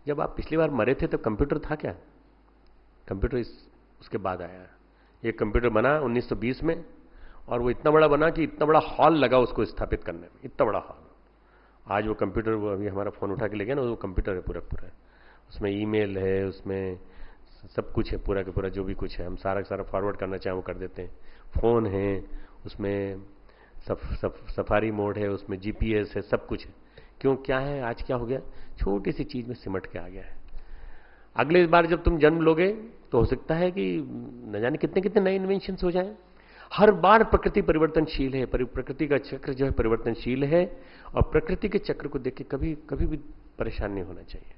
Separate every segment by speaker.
Speaker 1: जब आप पिछली बार मरे थे तो कंप्यूटर था क्या? कंप्यूटर उसके बाद आया। ये कंप्यूटर बना 1920 में, और वो इतना बड़ा बना कि इतना बड़ा हॉल लगा उसको स्थापित करने में, इतना बड़ा हॉल। आज वो कंप्यूटर, वो अभी हमारा फोन उठा के ले गया ना, वो कंप्यूटर है पूरा पूरा। उसमें ईमेल है, उसमें सब कुछ है, पूरा का पूरा जो भी कुछ है हम सारा का सारा फॉरवर्ड करना चाहें वो कर देते हैं। फोन है उसमें, सफारी मोड है उसमें, जीपीएस है, सब कुछ है। क्यों, क्या है, आज क्या हो गया, छोटी सी चीज में सिमट के आ गया है। अगले बार जब तुम जन्म लोगे तो हो सकता है कि न जाने कितने कितने नए इन्वेंशन हो जाएं। हर बार प्रकृति परिवर्तनशील है, प्रकृति का चक्र जो है परिवर्तनशील है, और प्रकृति के चक्र को देख के कभी कभी भी परेशान नहीं होना चाहिए।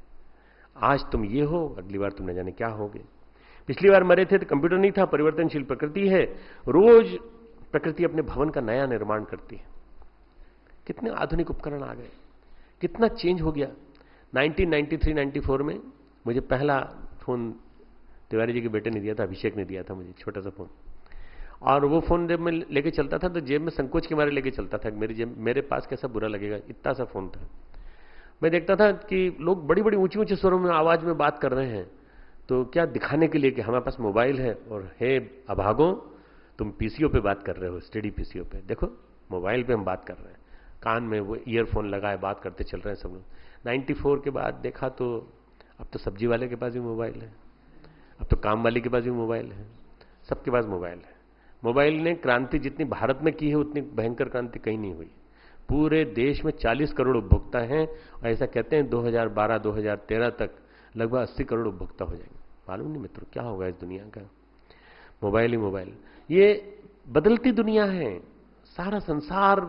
Speaker 1: आज तुम ये हो, अगली बार तुम न जाने क्या होगे। पिछली बार मरे थे तो कंप्यूटर नहीं था, परिवर्तनशील प्रकृति है। रोज प्रकृति अपने भवन का नया निर्माण करती है। कितने आधुनिक उपकरण आ गए, कितना चेंज हो गया। 1993-94 में मुझे पहला फोन तिवारी जी के बेटे ने दिया था, अभिषेक ने दिया था मुझे, छोटा सा फोन। और वो फोन जब मैं लेके चलता था तो जेब में संकोच के मारे लेके चलता था, मेरी जेब, मेरे पास कैसा बुरा लगेगा, इतना सा फोन था। मैं देखता था कि लोग बड़ी बड़ी ऊंची ऊंची स्वरों में आवाज में बात कर रहे हैं, तो क्या दिखाने के लिए कि हमारे पास मोबाइल है, और हे अभागों तुम पीसीओ पे बात कर रहे हो, स्टडी पीसीओ पे, देखो मोबाइल पे हम बात कर रहे हैं, कान में वो ईयरफोन लगाए बात करते चल रहे हैं सब लोग। 94 के बाद देखा तो अब तो सब्जी वाले के पास भी मोबाइल है, अब तो काम वाले के पास भी मोबाइल है, सबके पास मोबाइल है। मोबाइल ने क्रांति जितनी भारत में की है उतनी भयंकर क्रांति कहीं नहीं हुई। पूरे देश में 40 करोड़ उपभोक्ता हैं, और ऐसा कहते हैं 2012-2013 तक लगभग 80 करोड़ उपभोक्ता हो जाएंगे। मालूम नहीं मित्रों क्या होगा इस दुनिया का। मोबाइल ही मोबाइल, ये बदलती दुनिया है। सारा संसार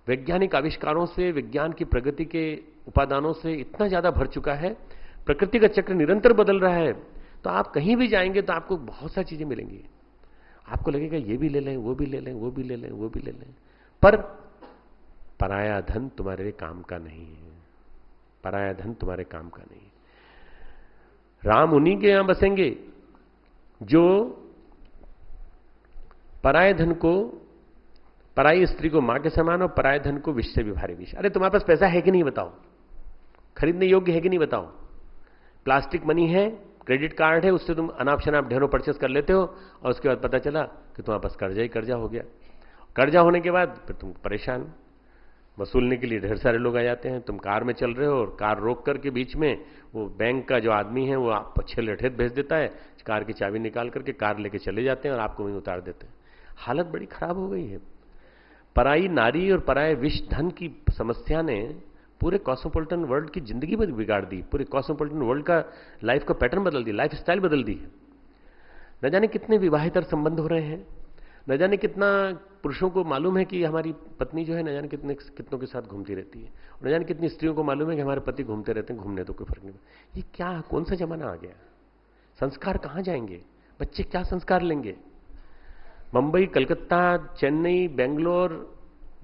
Speaker 1: वैज्ञानिक आविष्कारों से, विज्ञान की प्रगति के उपादानों से इतना ज्यादा भर चुका है, प्रकृति का चक्र निरंतर बदल रहा है। तो आप कहीं भी जाएंगे तो आपको बहुत सारी चीजें मिलेंगी, आपको लगेगा ये भी ले लें, वो भी ले लें, वो भी ले लें, वो भी ले लें, पर पराया धन तुम्हारे काम का नहीं है। पराया धन तुम्हारे काम का नहीं है। राम उन्हीं के यहां बसेंगे जो पराये धन को, पराई स्त्री को मां के समान और पराये धन को विष से भी भारी विष। अरे तुम्हारे पास पैसा है कि नहीं बताओ, खरीदने योग्य है कि नहीं बताओ। प्लास्टिक मनी है, क्रेडिट कार्ड है, उससे तुम अनाप शनाप ढेरों परचेस कर लेते हो, और उसके बाद पता चला कि तुम्हारे पास कर्जा ही कर्जा हो गया। कर्जा होने के बाद फिर तुम परेशान, वसूलने के लिए ढेर सारे लोग आ जाते हैं। तुम कार में चल रहे हो और कार रोक करके बीच में वो बैंक का जो आदमी है वो आप छेल लठेत भेज देता है, कार की चाबी निकाल करके कार लेके चले जाते हैं और आपको वहीं उतार देते हैं। हालत बड़ी खराब हो गई है। पराई नारी और पराये विष धन की समस्या ने पूरे कॉस्मोपॉलिटन वर्ल्ड की जिंदगी में बिगाड़ दी, पूरे कॉस्मोपॉलिटन वर्ल्ड का लाइफ का पैटर्न बदल दी, लाइफ स्टाइल बदल दी है। न जाने कितने विवाहितर संबंध हो रहे हैं, न जाने कितना पुरुषों को मालूम है कि हमारी पत्नी जो है न जाने कितनों के साथ घूमती रहती है, और न जाने कितनी स्त्रियों को मालूम है कि हमारे पति घूमते रहते हैं, घूमने तो कोई फर्क नहीं। ये क्या, कौन सा जमाना आ गया? संस्कार कहां जाएंगे? बच्चे क्या संस्कार लेंगे? मुंबई, कलकत्ता, चेन्नई, बेंगलोर,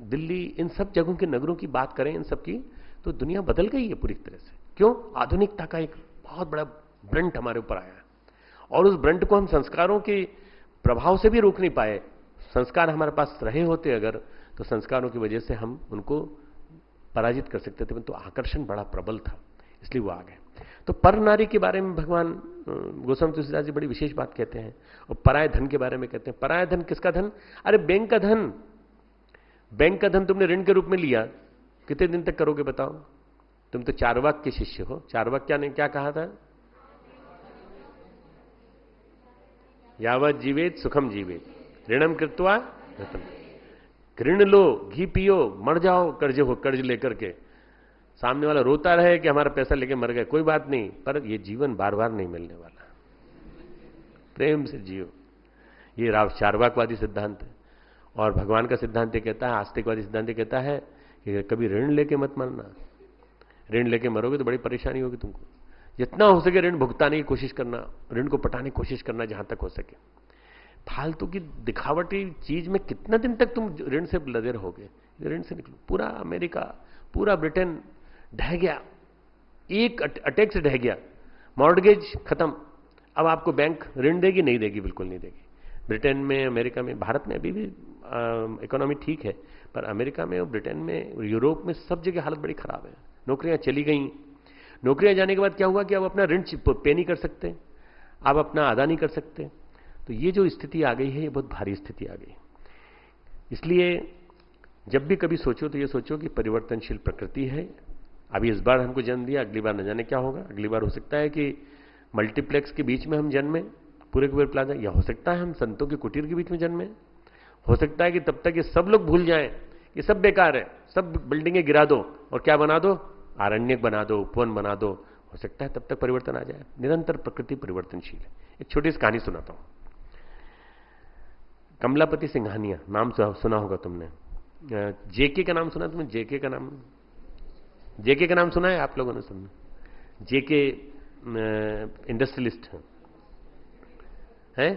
Speaker 1: दिल्ली, इन सब जगहों के नगरों की बात करें, इन सब की, तो दुनिया बदल गई है पूरी तरह से। क्यों? आधुनिकता का एक बहुत बड़ा ब्रंट हमारे ऊपर आया है, और उस ब्रंट को हम संस्कारों के प्रभाव से भी रोक नहीं पाए। संस्कार हमारे पास रहे होते अगर, तो संस्कारों की वजह से हम उनको पराजित कर सकते थे, तो आकर्षण बड़ा प्रबल था, इसलिए वो आ गए। तो पर नारी के बारे में भगवान गोस्वामी तुलसीदास जी बड़ी विशेष बात कहते हैं, और पराय धन के बारे में कहते हैं। पराय धन किसका धन? अरे बैंक का धन। बैंक का धन तुमने ऋण के रूप में लिया, कितने दिन तक करोगे बताओ? तुम तो चार्वाक के शिष्य हो। चार्वाक ने क्या कहा था? यावत जीवेत सुखम जीवेत, ऋणम कृत्वा रतन। ऋण लो, घी पियो, मर जाओ कर्ज लेकर के। सामने वाला रोता रहे कि हमारा पैसा लेके मर गए, कोई बात नहीं, पर यह जीवन बार बार नहीं मिलने वाला, प्रेम से जियो। ये चार्वाकवादी सिद्धांत है। और भगवान का सिद्धांत ये कहता है, आस्तिकवादी सिद्धांत ये कहता है कि कभी ऋण लेके मत मरना। ऋण लेके मरोगे तो बड़ी परेशानी होगी तुमको। जितना हो सके ऋण भुगताने की कोशिश करना, ऋण को पटाने की कोशिश करना जहां तक हो सके। फालतू की दिखावटी चीज में कितना दिन तक तुम ऋण से लदे रहोगे? ऋण से निकलो। पूरा अमेरिका, पूरा ब्रिटेन ढह गया, एक अटैक से ढह गया। मॉर्गेज खत्म। अब आपको बैंक ऋण देगी? नहीं देगी, बिल्कुल नहीं देगी। ब्रिटेन में, अमेरिका में, भारत में अभी भी इकोनॉमी ठीक है, पर अमेरिका में और ब्रिटेन में, यूरोप में, सब जगह हालत बड़ी खराब है। नौकरियां चली गई। नौकरियां जाने के बाद क्या हुआ कि आप अपना ऋण पे नहीं कर सकते, आप अपना अदा नहीं कर सकते। तो ये जो स्थिति आ गई है, ये बहुत भारी स्थिति आ गई। इसलिए जब भी कभी सोचो तो ये सोचो कि परिवर्तनशील प्रकृति है। अभी इस बार हमको जन्म दिया, अगली बार न जाने क्या होगा। अगली बार हो सकता है कि मल्टीप्लेक्स के बीच में हम जन्में, पूरे के पूरे प्लाजा, या हो सकता है हम संतों के कुटीर के बीच में जन्में। हो सकता है कि तब तक ये सब लोग भूल जाएं, ये सब बेकार है, सब बिल्डिंगें गिरा दो और क्या बना दो, आरण्यक बना दो, उपवन बना दो। हो सकता है तब तक परिवर्तन आ जाए। निरंतर प्रकृति परिवर्तनशील है। एक छोटी सी कहानी सुनाता हूं। कमलापति सिंघानिया नाम सुना होगा तुमने। जेके का नाम सुना तुमने? जेके का नाम, जेके का नाम सुना है आप लोगों ने? सुना? जेके इंडस्ट्रियलिस्ट है,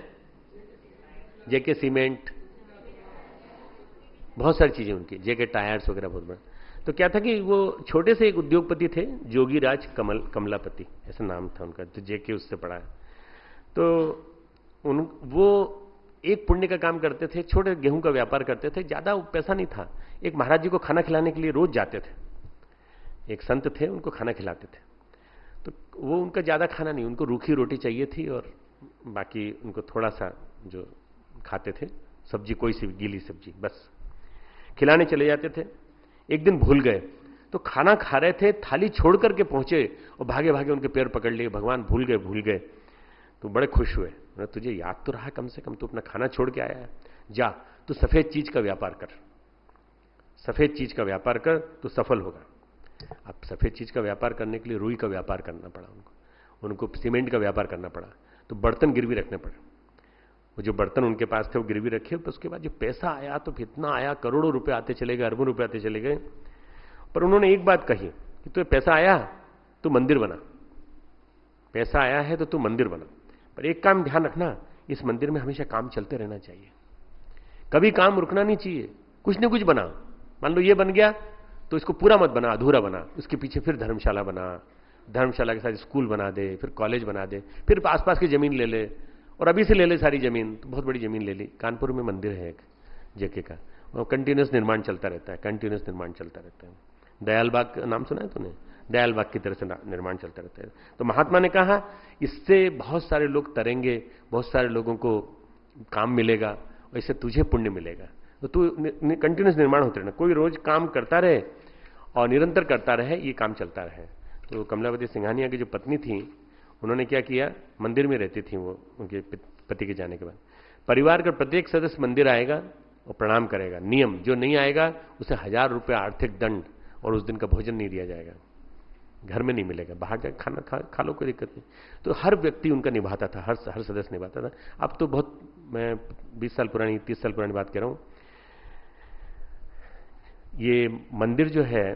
Speaker 1: जेके सीमेंट, बहुत सारी चीजें उनकी, जेके टायर्स वगैरह, बहुत बड़ा। तो क्या था कि वो छोटे से एक उद्योगपति थे, जोगीराज कमलापति ऐसा नाम था उनका। तो जेके उससे पढ़ा है। तो वो एक पुण्य का काम करते थे, छोटे गेहूं का व्यापार करते थे, ज्यादा पैसा नहीं था। एक महाराज जी को खाना खिलाने के लिए रोज जाते थे, एक संत थे उनको खाना खिलाते थे। तो वो उनका ज्यादा खाना नहीं, उनको रूखी रोटी चाहिए थी और बाकी उनको थोड़ा सा जो खाते थे सब्जी, कोई सी गीली सब्जी, बस खिलाने चले जाते थे। एक दिन भूल गए, तो खाना खा रहे थे, थाली छोड़ करके पहुंचे और भागे भागे उनके पैर पकड़ लिए, भगवान भूल गए। तो बड़े खुश हुए, तुझे याद तो रहा कम से कम, तू अपना खाना छोड़ के आया है, जा तू सफेद चीज का व्यापार कर, सफेद चीज का व्यापार कर, तो सफल होगा। अब सफेद चीज का व्यापार करने के लिए रुई का व्यापार करना पड़ा उनको सीमेंट का व्यापार करना पड़ा। तो बर्तन गिरवी रखने पड़े। वो जो बर्तन उनके पास थे वो गिरवी रखे। तो उसके बाद जो पैसा आया तो इतना आया, करोड़ों रुपए आते चले गए, अरबों रुपए आते चले गए। पर उन्होंने एक बात कही कि तो पैसा आया तो मंदिर बना, पैसा आया है तो तू मंदिर बना, पर एक काम ध्यान रखना, इस मंदिर में हमेशा काम चलते रहना चाहिए, कभी काम रुकना नहीं चाहिए, कुछ न कुछ बना। मान लो ये बन गया तो इसको पूरा मत बना, अधूरा बना, उसके पीछे फिर धर्मशाला बना, धर्मशाला के साथ स्कूल बना दे, फिर कॉलेज बना दे, फिर आसपास की जमीन ले ले, और अभी से ले ले सारी जमीन। तो बहुत बड़ी जमीन ले ली। कानपुर में मंदिर है एक जेके का, और कंटिन्यूस निर्माण चलता रहता है, कंटिन्यूस निर्माण चलता रहता है। दयालबाग का नाम सुना है तूने? दयालबाग की तरह से निर्माण चलता रहता है। तो महात्मा ने कहा इससे बहुत सारे लोग तरेंगे, बहुत सारे लोगों को काम मिलेगा, और इससे तुझे पुण्य मिलेगा। तो तू कंटिन्यूस निर्माण होते रहना, कोई रोज काम करता रहे और निरंतर करता रहे, ये काम चलता रहे। तो कमलापति सिंघानिया की जो पत्नी थी, उन्होंने क्या किया, मंदिर में रहती थी वो, उनके पति के जाने के बाद। परिवार का प्रत्येक सदस्य मंदिर आएगा और प्रणाम करेगा, नियम, जो नहीं आएगा उसे 1000 रुपये आर्थिक दंड, और उस दिन का भोजन नहीं दिया जाएगा, घर में नहीं मिलेगा, बाहर जाकर खाना खा लो, कोई दिक्कत नहीं। तो हर व्यक्ति उनका निभाता था, हर सदस्य निभाता था। अब तो बहुत, मैं 20 साल पुरानी, 30 साल पुरानी बात कह रहा हूं। ये मंदिर जो है,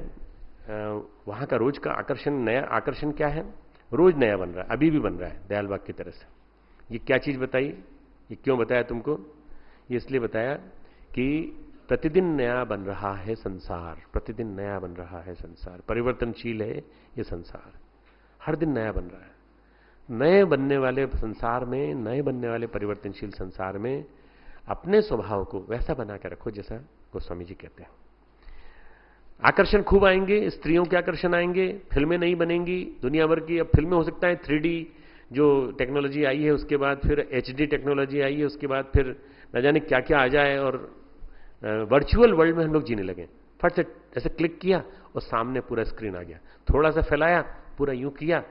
Speaker 1: वहां का रोज का आकर्षण, नया आकर्षण क्या है, रोज नया बन रहा है, अभी भी बन रहा है दयालबाग की तरह से। ये क्या चीज बताई, ये क्यों बताया तुमको? ये इसलिए बताया कि प्रतिदिन नया बन रहा है संसार, प्रतिदिन नया बन रहा है संसार, परिवर्तनशील है ये संसार, हर दिन नया बन रहा है। नए बनने वाले संसार में, नए बनने वाले परिवर्तनशील संसार में अपने स्वभाव को वैसा बना के रखो जैसा गोस्वामी जी कहते हैं। आकर्षण खूब आएंगे, स्त्रियों के आकर्षण आएंगे, फिल्में नहीं बनेंगी दुनिया भर की। अब फिल्में हो सकता है 3D जो टेक्नोलॉजी आई है, उसके बाद फिर HD टेक्नोलॉजी आई है, उसके बाद फिर न जाने क्या क्या आ जाए, और वर्चुअल वर्ल्ड में हम लोग जीने लगे। फट से ऐसे क्लिक किया और सामने पूरा स्क्रीन आ गया, थोड़ा सा फैलाया, पूरा यूं किया,